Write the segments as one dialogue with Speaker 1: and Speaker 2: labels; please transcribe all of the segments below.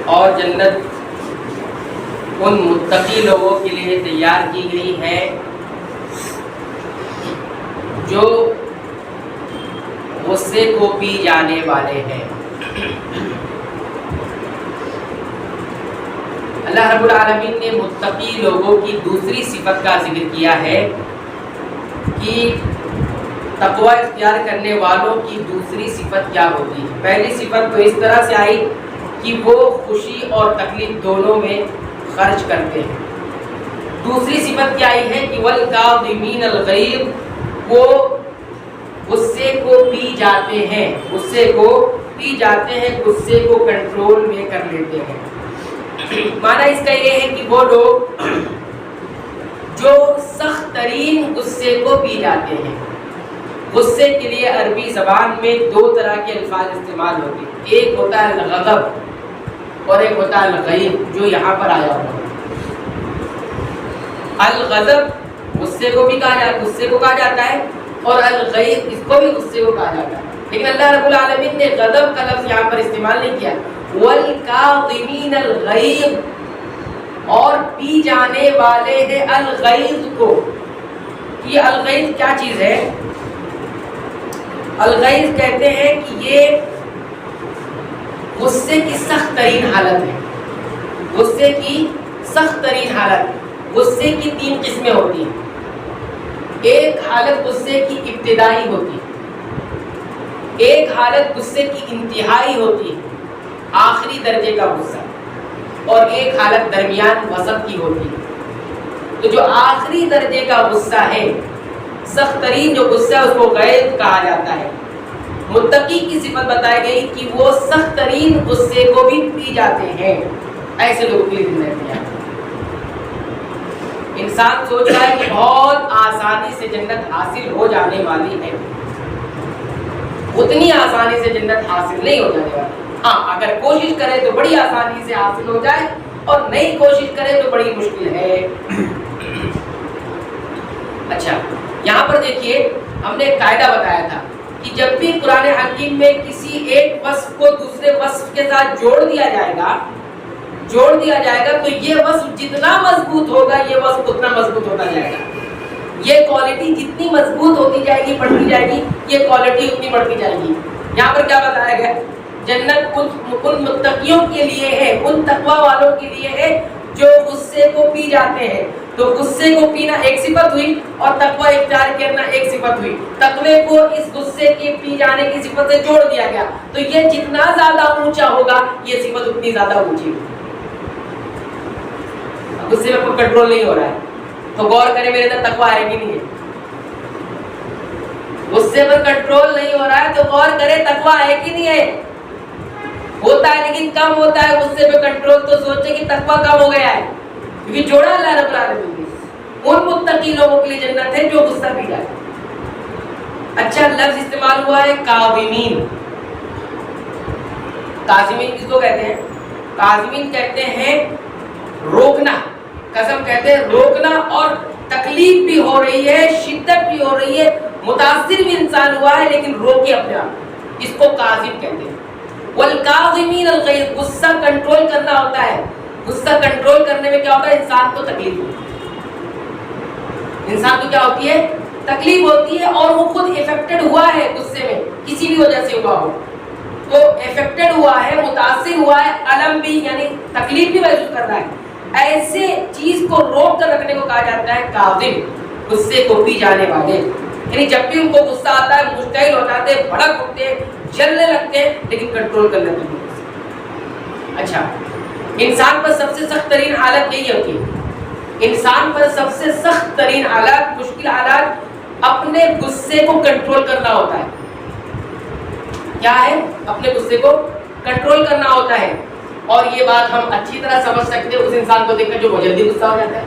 Speaker 1: اور جنت ان متقی لوگوں کے لیے تیار کی گئی ہے جو غصے کو پی جانے والے ہیں۔ اللہ رب العالمین نے متقی لوگوں کی دوسری صفت کا ذکر کیا ہے کہ تقوی اختیار کرنے والوں کی دوسری صفت کیا ہوتی ہے۔ پہلی صفت تو اس طرح سے آئی کہ وہ خوشی اور تکلیف دونوں میں خرچ کرتے ہیں۔ دوسری صفت کیا آئی ہے کہ والکاظمین الغیظ، وہ غصے کو پی جاتے ہیں، غصے کو پی جاتے ہیں، غصے کو کنٹرول میں کر لیتے ہیں۔ معنی اس کا یہ ہے کہ وہ لوگ جو سخت ترین غصے کو پی جاتے ہیں۔ غصے کے لیے عربی زبان میں دو طرح کے الفاظ استعمال ہوتے ہیں، ایک ہوتا ہے الغضب اور ایک ہوتا ہے الغیظ، جو یہاں پر آیا ہوا ہے۔ الغضب غصے کو بھی کہا جاتا ہے اور الغیظ اس کو بھی غصے کو کہا جاتا ہے، لیکن اللہ رب العالمین نے غضب کا لفظ یہاں پر استعمال نہیں کیا۔ والکاظمین الغیظ، اور پی جانے والے ہیں الغیظ کو۔ یہ الغیظ کیا چیز ہے؟ الغیظ کہتے ہیں کہ یہ غصے کی سخت ترین حالت ہے۔ غصے کی سخت ترین حالت، غصے کی تین قسمیں ہوتی ہیں۔ ایک حالت غصے کی ابتدائی ہوتی ہے، ایک حالت غصے کی انتہائی ہوتی ہے، آخری درجے کا غصہ، اور ایک حالت درمیان وسط کی ہوتی ہے۔ تو جو آخری درجے کا غصہ ہے، سخت ترین جو غصہ ہے، اس کو غیظ کہا جاتا ہے۔ متقی کی صفت بتائی گئی کہ وہ سخت ترین غصے کو بھی پی جاتے ہیں۔ ایسے لوگوں کے لیے جنت ہے۔ انسان سوچ رہا ہے کہ بہت آسانی سے جنت حاصل ہو جانے والی ہے، اتنی آسانی سے جنت حاصل نہیں ہو جانے والی۔ ہاں، اگر کوشش کرے تو بڑی آسانی سے حاصل ہو جائے، اور نہیں کوشش کرے تو بڑی مشکل ہے۔ اچھا، یہاں پر دیکھیے، ہم نے ایک قاعدہ بتایا تھا کہ جب بھی قرآن حکیم میں کسی ایک وصف کو دوسرے وصف کے ساتھ جوڑ دیا جائے گا تو یہ وصف جتنا مضبوط ہوگا، یہ وصف اتنا مضبوط ہوتا جائے گا۔ یہ کوالٹی جتنی مضبوط ہوتی جائے گی، بڑھتی جائے گی، یہ کوالٹی اتنی بڑھتی جائے گی۔ یہاں پر کیا بتایا گیا؟ جنت ان متقیوں کے لیے ہے، ان تقوی والوں کے لیے ہے جو غصے کو پی جاتے ہیں۔ تو غصے کو پینا ایک صفت ہوئی، اور تقوی اختیار کرنا ایک صفت ہوئی۔ تقوی کو اس غصے کے پی جانے کی صفت سے جوڑ دیا گیا، تو یہ جتنا زیادہ اونچا ہوگا، یہ صفت اتنی زیادہ اونچی ہوگی۔ غصے میں کوئی کنٹرول نہیں ہو رہا ہے، تو غور کریں میرے اندر تقوی ہے کہ نہیں ہے۔ غصے پر کنٹرول نہیں ہو رہا ہے تو غور کریں تقوی ہے کہ نہیں ہے۔ ہوتا ہے لیکن کم ہوتا ہے غصے پہ کنٹرول، تو سوچے کہ تقوی کم ہو گیا ہے، کیونکہ جوڑا اللہ رب العالمین نے۔ ان متقی لوگوں کے لیے جنت ہے جو غصہ پی جائے۔ اچھا، لفظ استعمال ہوا ہے کاظمین۔ کاظمین کس کو کہتے ہیں؟ کاظمین کہتے ہیں روکنا، قسم کہتے ہیں روکنا، اور تکلیف بھی ہو رہی ہے، شدت بھی ہو رہی ہے، متاثر بھی انسان ہوا ہے، لیکن روکے اپنے آپ، اس کو کاظم کہتے ہیں۔ والکاظمین الغیظ، غصہ کنٹرول کرنا ہوتا ہے۔ غصہ کنٹرول کرنے میں کیا ہوتا ہے؟ انسان کو تکلیف ہوتی ہے، انسان کو کیا ہوتی ہے؟ تکلیف ہوتی ہے، اور وہ خود افیکٹڈ ہوا ہے غصے میں، کسی بھی وجہ سے ہوا ہو، تو افیکٹڈ ہوا ہے، متاثر ہوا ہے، الم بھی یعنی تکلیف بھی محسوس کر رہا ہے۔ ایسے چیز کو روک کر رکھنے کو کہا جاتا ہے کاظم، غصے کو پی جانے والے۔ یعنی جب بھی ان کو غصہ آتا ہے، مشتعل ہو جاتے ہیں، بھڑک اٹھتے ہیں، جلنے لگتے ہیں، لیکن کنٹرول کر لیتے ہیں۔ اچھا، انسان پر سب سے سخت ترین حالت یہی ہوتی ہے، انسان پر سب سے سخت ترین حالات، مشکل حالات اپنے غصے کو کنٹرول کرنا ہوتا ہے۔ کیا ہے؟ اپنے غصے کو کنٹرول کرنا ہوتا ہے۔ اور یہ بات ہم اچھی طرح سمجھ سکتے ہیں اس انسان کو دیکھ کر جو بہت جلدی غصہ ہو جاتا ہے،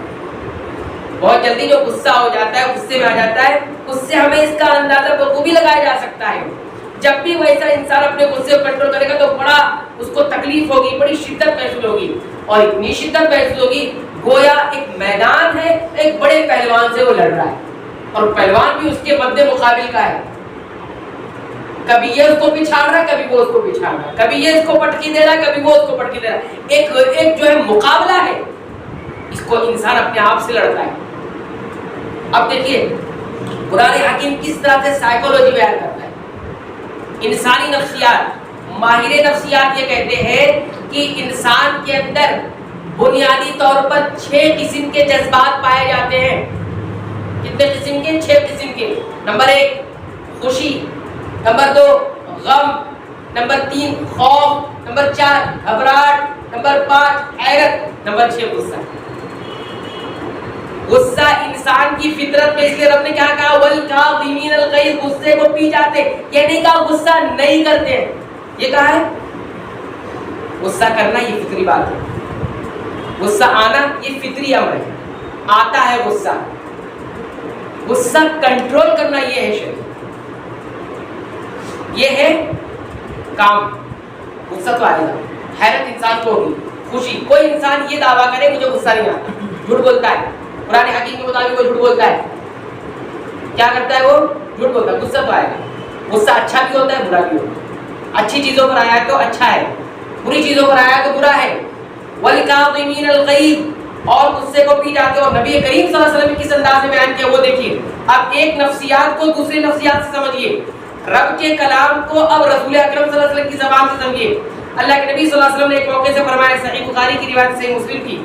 Speaker 1: بہت جلدی جو غصہ ہو جاتا ہے، غصے میں آ جاتا ہے، اس سے ہمیں اس کا اندازہ بخوبی لگایا جا سکتا ہے۔ جب بھی ویسا انسان اپنے غصے کو کنٹرول کرے گا تو بڑا اس کو تکلیف ہوگی، بڑی شدت محسوس ہوگی، اور اتنی شدت محسوس ہوگی گویا ایک میدان ہے، ایک بڑے پہلوان سے وہ لڑ رہا ہے، اور پہلوان بھی اس کے مد مقابل کا ہے۔ کبھی یہ اس کو پچھاڑ رہا ہے، کبھی وہ اس کو پچھاڑ رہا ہے، کبھی یہ اس کو پٹکی دے رہا ہے، کبھی وہ اس کو پٹکی دے رہا ہے۔ ایک جو ہے مقابلہ ہے، اس کو انسان اپنے آپ سے لڑتا ہے۔ اب دیکھیے قرآن حکیم کس طرح سے سائیکولوجی بیان کرتا ہے، انسانی نفسیات۔ ماہر نفسیات یہ کہتے ہیں کہ انسان کے اندر بنیادی طور پر 6 قسم کے جذبات پائے جاتے ہیں۔ کتنے قسم کے؟ 6 قسم کے۔ نمبر 1 خوشی، نمبر 2 غم، نمبر 3 خوف، نمبر 4 گھبراہٹ، نمبر 5 حیرت، نمبر 6 غصہ۔ غصہ انسان کی فطرت میں، اس لیے رب نے کیا کہا وَالْكَاظِمِينَ الْغَيْظَ، غصے کو پی جاتے، یہ نہیں کہا غصہ نہیں کرتے، یہ کہا ہے غصہ کرنا یہ فطری بات ہے، غصہ آنا یہ فطری امر ہے، آتا ہے غصہ، غصہ کنٹرول کرنا یہ ہے شریعت، یہ ہے کام۔ غصہ تو آئے گا، حیرت انسان کو ہوگی، خوشی، کوئی انسان یہ دعویٰ کرے مجھے غصہ نہیں آتا، جھوٹ بولتا ہے، قرآن حکیم کے مطابق وہ جھوٹ بولتا ہے، کیا کرتا ہے وہ جھوٹ بولتا ہے۔ غصہ تو آئے گا، غصہ اچھا بھی ہوتا ہے برا بھی ہوتا ہے، اچھی چیزوں پر آیا ہے تو اچھا ہے، بری چیزوں پر آیا ہے تو برا ہے۔ وَالْكَاظِمِينَ الْغَيْظَ، اور غصے کو پی جاتے ہو۔ نبی کریم صلی اللہ علیہ وسلم نے کس انداز میں بیان کیا وہ دیکھیے۔ اب ایک نفسیات کو دوسری نفسیات سے سمجھیے، رب کے کلام کو اب رسول اکرم صلی اللہ علیہ وسلم کی زبان سے سمجھیے۔ اللہ کے نبی صلی اللہ علیہ وسلم نے ایک موقع سے فرمایا، صحیح بخاری کی روایت، صحیح مسلم کی،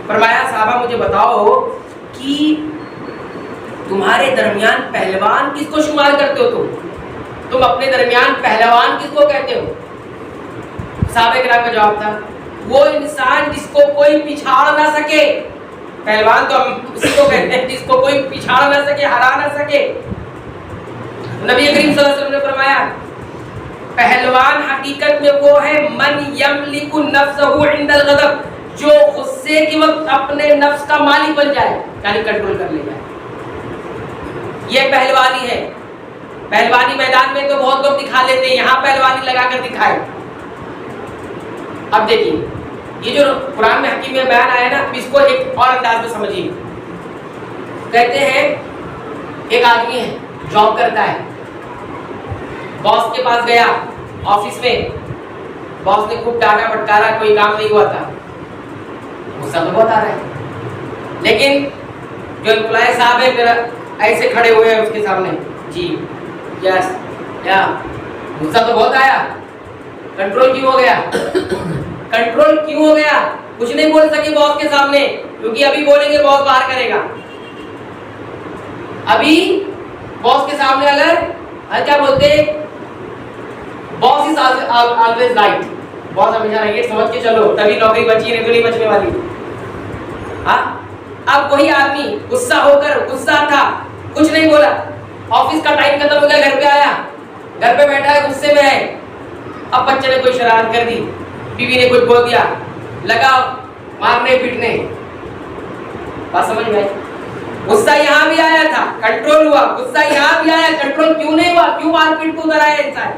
Speaker 1: فرمایا صحابہ مجھے بتاؤ کہ تمہارے درمیان پہلوان کس کو شمار کرتے ہو؟ تم اپنے درمیان پہلوان کس کو کہتے ہو؟ صحابہ کرام کا جواب تھا وہ انسان جس کو کوئی پچھاڑ نہ سکے۔ پہلوان تو ہم اسی کو کہتے ہیں جس کو کوئی پچھاڑ نہ سکے، ہرا نہ سکے۔ نبی کریم صلی اللہ علیہ وسلم نے فرمایا پہلوان حقیقت میں وہ ہے من یملک نفسہ عند الغضب، جو غصے کے وقت اپنے نفس کا مالک بن جائے، یعنی کنٹرول کر لے جائے، یہ پہلوانی ہے۔ پہلوانی میدان میں تو بہت لوگ دکھا لیتے ہیں، یہاں پہلوانی لگا کر دکھائے۔ اب دیکھیے یہ جو قرآن میں حکیم میں بیان آیا نا، اس کو ایک اور انداز میں سمجھیے۔ کہتے ہیں ایک آدمی ہے، جاب کرتا ہے، باس کے پاس گیا آفس میں، باس نے خوب ڈانٹا پھٹکارا، کوئی کام نہیں ہوا تھا، غصہ تو بہت آ رہا ہے، لیکن جو امپلائی صاحب ہے میرا ایسے کھڑے ہوئے ہیں اس کے سامنے، جی یس یا غصہ تو بہت آیا، کنٹرول کیوں ہو گیا؟ کنٹرول کیوں ہو گیا؟ کچھ نہیں بول سکے باس کے سامنے، کیونکہ ابھی بولیں گے باس باہر کرے گا۔ ابھی باس کے سامنے اگر کیا بولتے، باس از آلویز رائٹ، باس ہمیشہ رہے، سمجھ کے چلو تبھی نوکری بچی، نہیں تو نہیں بچنے والی۔ ہاں اب وہی آدمی غصہ ہو کر، غصہ تھا کچھ نہیں بولا، آفس کا ٹائم ختم ہو گیا، گھر پہ آیا، گھر پہ بیٹھا ہے، غصے میں ہے، اب بچے نے کوئی شرارت کر دی، بیوی نے کچھ بول دیا، لگا مارنے پیٹنے، بات سمجھ میں آئی؟ غصہ یہاں بھی آیا تھا، کنٹرول ہوا، غصہ یہاں بھی آیا، کنٹرول کیوں نہیں ہوا؟ کیوں مار پیٹ کو ادھر آیا انسان؟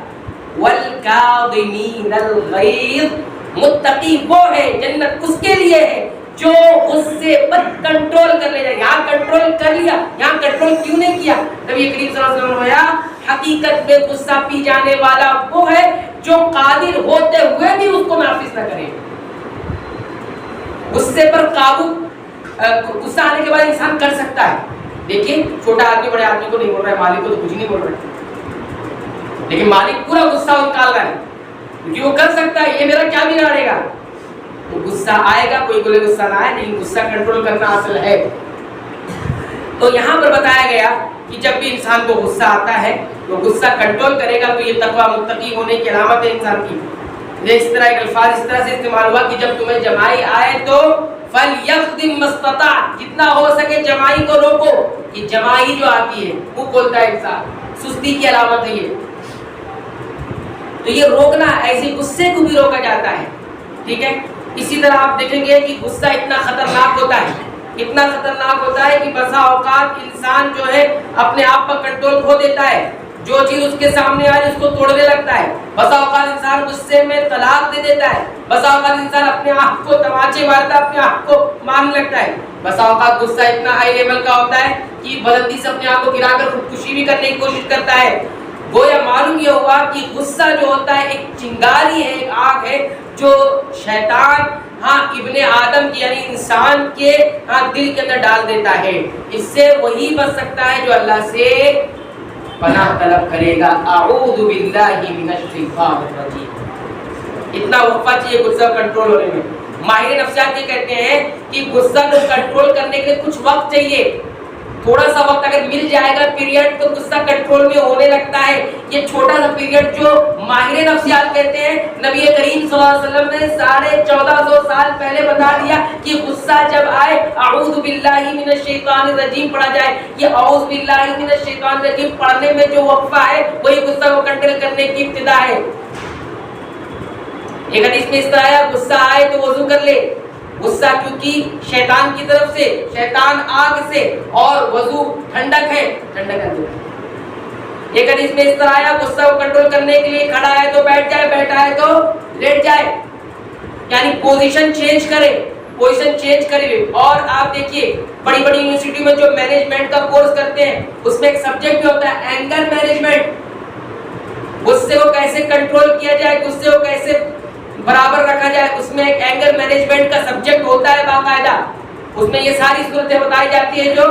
Speaker 1: وَالْكَاظِمِينَ الْغَيْظَ، متقی وہ ہے، جنت اس کے لیے ہے جو غصے پر کنٹرول کر لے جائے۔ یہاں کنٹرول کر لیا، یہاں کنٹرول کیوں نہیں کیا؟ نبی کریم صلی اللہ علیہ وسلم نے فرمایا حقیقت میں غصہ پی جانے والا وہ ہے جو قادر ہوتے ہوئے بھی اس کو نافذ نہ کرے۔ غصے پر قابو، غصہ آنے کے بعد انسان کر سکتا ہے۔ دیکھیں چھوٹا آدمی بڑے آدمی کو نہیں بول رہا ہے، مالک کو تو کچھ نہیں بول رہا ہے، لیکن مالک پورا غصہ نکال رہا ہے کیونکہ وہ کر سکتا ہے، یہ میرا کیا بگاڑے گا؟ تو غصہ آئے گا، کوئی بولے غصہ نہ آئے، لیکن غصہ کنٹرول کرنا اصل ہے۔ تو یہاں پر بتایا گیا کہ جب بھی انسان کو غصہ آتا ہے تو غصہ کنٹرول کرے گا، تو یہ تقویٰ متقی ہونے کی علامت ہے انسان کی۔ اس طرح ایک الفاظ اس طرح سے استعمال ہوا کہ جب تمہیں جمائی آئے تو فَلْيَخْدِمْ مَسْتَطَاعَ، جتنا ہو سکے جمائی کو روکو۔ یہ جمائی جو آتی ہے وہ بولتا ہے انسان، سستی کی علامت ہے یہ، تو یہ روکنا، ایسے غصے کو بھی روکا جاتا ہے، ٹھیک ہے۔ اسی طرح آپ دیکھیں گے کہ غصہ اتنا خطرناک ہوتا ہے، اتنا خطرناک ہوتا ہے کہ بسا اوقات انسان جو ہے اپنے آپ پر کنٹرول کھو دیتا ہے، جو چیز اس کے سامنے آ رہی اس کو توڑنے لگتا ہے، بسا اوقات انسان غصے میں طلاق دے دیتا ہے، بسا اوقات انسان اپنے آپ کو تماچے مارتا ہے، اپنے آپ کو مارنے لگتا ہے، بسا اوقات غصہ اتنا ہائی لیول کا ہوتا ہے کہ بلندی سے اپنے آپ کو گرا کر خودکشی بھی کرنے کی کوشش کرتا ہے۔ گویا معلوم یہ ہوا کہ غصہ جو ہوتا ہے ایک چنگاری ہے، ایک آگ ہے جو شیطان ابن آدم کی یعنی انسان کے دل کے اندر ڈال دیتا ہے۔ اس سے وہی بچ سکتا ہے جو اللہ سے پناہ طلب کرے گا۔ اعوذ باللہ من الشیطان الرجیم۔ اتنا وقفہ چاہیے غصہ کنٹرول ہونے میں۔ ماہر نفسیات یہ کہتے ہیں کہ غصہ کو کنٹرول کرنے کے لیے کچھ وقت چاہیے، تھوڑا سا وقت اگر مل جائے گا پیریڈ تو غصہ کنٹرول میں ہونے لگتا ہے۔ یہ چھوٹا سا پیریڈ جو ماہر نفسیات کہتے ہیں، نبی کریم صلی اللہ علیہ وسلم نے 1450 سال پہلے بتا دیا کہ غصہ جب آئے اعوذ باللہ من الشیطان الرجیم پڑھا جائے۔ یہ اعوذ باللہ من الشیطان الرجیم پڑھنے میں جو وقفہ ہے وہی غصہ کو کنٹرول کرنے کی ابتدا ہے۔ ایک حدیث میں اس طرح ہے غصہ آئے تو وضو کر لے، غصہ کیونکہ شیطان کی طرف سے، شیطان آگ سے، اور وضو ٹھنڈک ہے، ٹھنڈک کر دے۔ ایک حدیث میں اس طرح آیا غصہ کو کنٹرول کرنے کے لیے کھڑا ہے تو بیٹھ جائے، بیٹھا ہے تو لیٹ جائے، یعنی پوزیشن چینج کرے، پوزیشن چینج کرے۔ اور آپ دیکھیے بڑی بڑی یونیورسٹی میں جو مینجمنٹ کا کورس کرتے ہیں اس میں ایک سبجیکٹ بھی ہوتا ہے اینگر مینجمنٹ، غصے کو کیسے کنٹرول کیا جائے، غصے کو کیسے برابر رکھا جائے، اس میں ایک اینگر مینجمنٹ کا سبجیکٹ ہوتا ہے باقاعدہ۔ اس میں یہ ساری صورتیں بتائی جاتی ہیں جو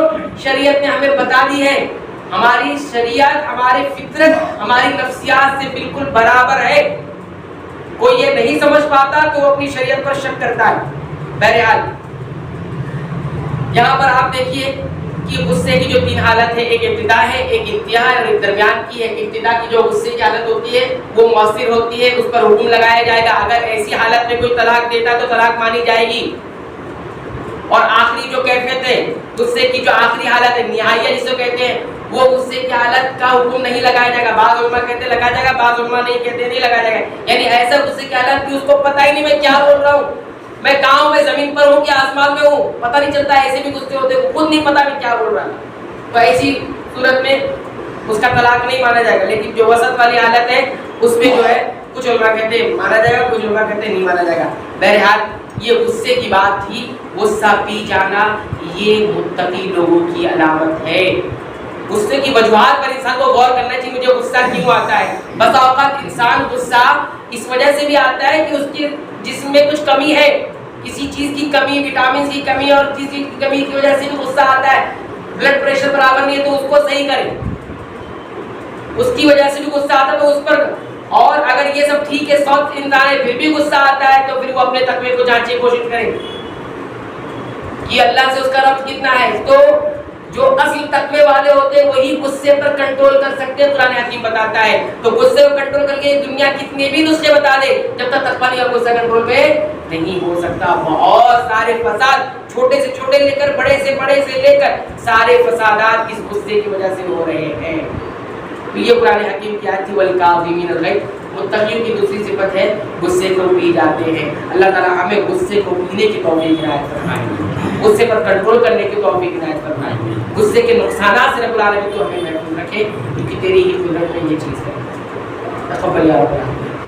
Speaker 1: شریعت نے ہمیں بتا دی ہے۔ ہماری شریعت ہماری فطرت ہماری نفسیات سے بالکل برابر ہے۔ کوئی یہ نہیں سمجھ پاتا تو وہ اپنی شریعت پر شک کرتا ہے۔ بہرحال یہاں پر آپ دیکھیے کہ غصے کی جو تین حالت ہے، ایک ابتدا ہے، ایک انتہا ہے اور ایک درمیان کی ہے۔ ابتدا کی جو غصے کی حالت ہوتی ہے وہ مؤثر ہوتی ہے، اس پر حکم لگایا جائے گا۔ اگر ایسی حالت میں کوئی طلاق دیتا تو طلاق مانی جائے گی۔ اور آخری جو کیفیت ہے غصے کی، جو آخری حالت ہے نہائیہ جسے کہتے ہیں، وہ غصے کی حالت کا حکم نہیں لگایا جائے گا۔ بعض علماء کہتے ہیں لگایا جائے گا، بعض علماء نہیں کہتے نہیں لگایا جائے گا۔ یعنی ایسا غصے کی حالت کہ اس کو پتہ ہی نہیں میں کیا بول رہا ہوں، میں کہاں ہوں، میں زمین پر ہوں کہ آسمان میں ہوں، پتہ نہیں چلتا۔ ایسے بھی غصے ہوتے ہیں خود نہیں پتہ میں کیا بول رہا ہوں، تو ایسی صورت میں اس کا طلاق نہیں مانا جائے گا۔ لیکن جو وسط والی حالت ہے اس میں جو ہے کچھ علماء کہتے ہیں مانا جائے گا، کچھ علماء کہتے ہیں نہیں مانا جائے گا۔ بہرحال یہ غصے کی بات تھی۔ غصہ پی جانا یہ متقی لوگوں کی علامت ہے۔ غصے کی وجوہات پر انسان کو غور کرنا چاہیے، مجھے غصہ کیوں آتا ہے۔ بس اوقات انسان غصہ اس وجہ سے بھی آتا ہے کہ اس کے جسم میں کچھ کمی ہے، کسی چیز کی کمی، وٹامن کی کمی اور کسی چیز کی کمی کی وجہ سے بھی غصہ آتا ہے۔ بلڈ پریشر برابر نہیں ہے تو اس کو صحیح کریں، اس کی وجہ سے بھی غصہ آتا ہے تو اس پر۔ اور اگر یہ سب ٹھیک ہے، سخت انسان ہے پھر بھی غصہ آتا ہے تو پھر وہ اپنے تقوی کو جانچنے کی کوشش کرے کہ اللہ سے اس کا ربط کتنا ہے۔ تو جو اصل تقوی والے ہوتے ہیں وہی غصے پر کنٹرول کر سکتے ہیں، قرآن حکیم بتاتا ہے۔ تو غصے کو کنٹرول کر کے دنیا کتنے بھی نسخے بتا دے، جب تک تقوی نہیں اور غصہ کنٹرول پہ نہیں ہو سکتا۔ بہت سارے فساد چھوٹے سے چھوٹے لے کر بڑے سے لے کر سارے فسادات اس غصے کی وجہ سے ہو رہے ہیں۔ تو یہ قرآن حکیم کی آیت تھی والکاظمین الغیظ۔ متقیوں کی دوسری صفت ہے غصے کو پی جاتے ہیں۔ اللہ تعالیٰ ہمیں غصے کو پینے کی توفیق عنایت فرمائے، غصے پر کنٹرول کرنے کی توفیق عنایت فرمائے، غصے کے نقصانات سے رب العالمین تو ہمیں محفوظ رکھے، کیونکہ تیری ہی قدرت میں یہ چیز ہے۔ تقبل یا رب العالمین۔